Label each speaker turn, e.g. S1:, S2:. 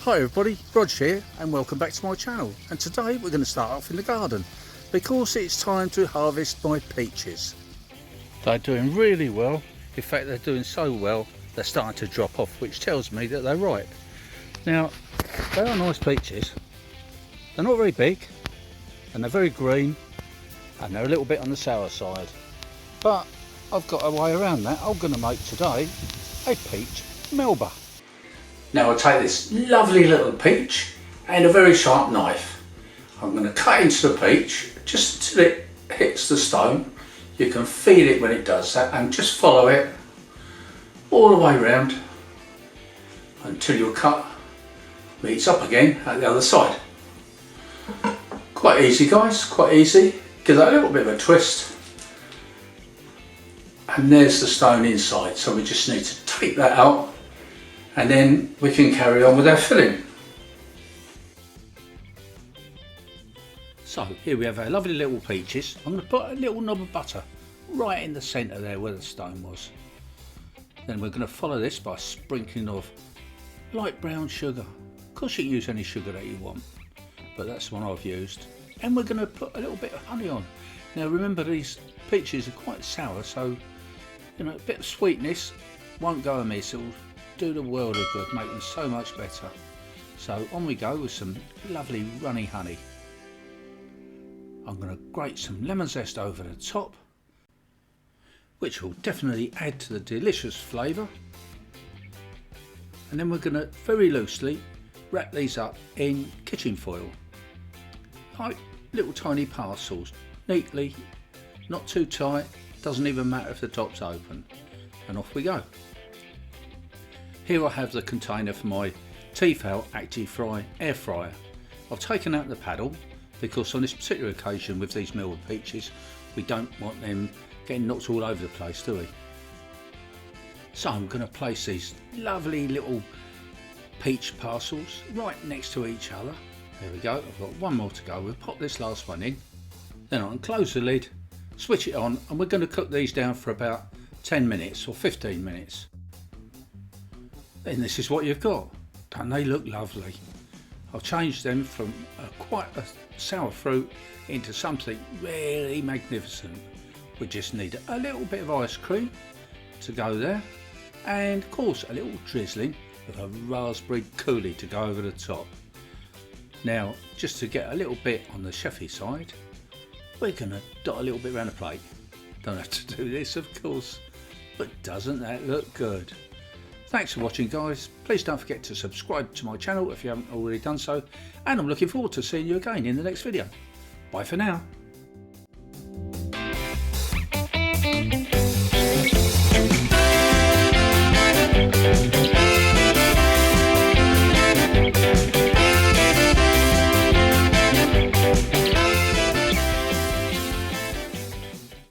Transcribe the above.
S1: Hi everybody, Rog here and welcome back to my channel, and today we're going to start off in the garden because it's time to harvest my peaches. They're doing really well. In fact, they're doing so well they're starting to drop off, which tells me that they're ripe. Now, they are nice peaches. They're not very big and they're very green and they're a little bit on the sour side, but I've got a way around that. I'm going to make today a peach Melba. Now I'll take this lovely little peach and a very sharp knife. I'm going to cut into the peach just until it hits the stone. You can feel it when it does that, and just follow it all the way around until your cut meets up again at the other side. Quite easy guys, quite easy. Give that a little bit of a twist and there's the stone inside, so we just need to take that out and then we can carry on with our filling. So here we have our lovely little peaches. I'm going to put a little knob of butter right in the centre there where the stone was. Then we're going to follow this by sprinkling of light brown sugar. Of course you can use any sugar that you want, but that's the one I've used. And we're going to put a little bit of honey on. Now remember, these peaches are quite sour, so you know, a bit of sweetness won't go amiss. It will do the world of good, make them so much better. So on we go with some lovely runny honey. I'm going to grate some lemon zest over the top, which will definitely add to the delicious flavour. And then we're going to very loosely wrap these up in kitchen foil, like little tiny parcels, neatly, not too tight, doesn't even matter if the top's open, and off we go. Here I have the container for my Tefal ActiFry air fryer. I've taken out the paddle because on this particular occasion with these Melba peaches we don't want them getting knocked all over the place, do we? So I'm going to place these lovely little peach parcels right next to each other. There we go, I've got one more to go. We'll pop this last one in, then I can close the lid, switch it on, and we're going to cook these down for about 10 minutes or 15 minutes. Then this is what you've got. Don't they look lovely? I've changed them from quite a sour fruit into something really magnificent. We just need a little bit of ice cream to go there, and of course a little drizzling of a raspberry coulis to go over the top. Now, just to get a little bit on the chefy side, we're going to dot a little bit around the plate. Don't have to do this, of course, but doesn't that look good? Thanks for watching guys. Please don't forget to subscribe to my channel if you haven't already done so, and I'm looking forward to seeing you again in the next video. Bye for now.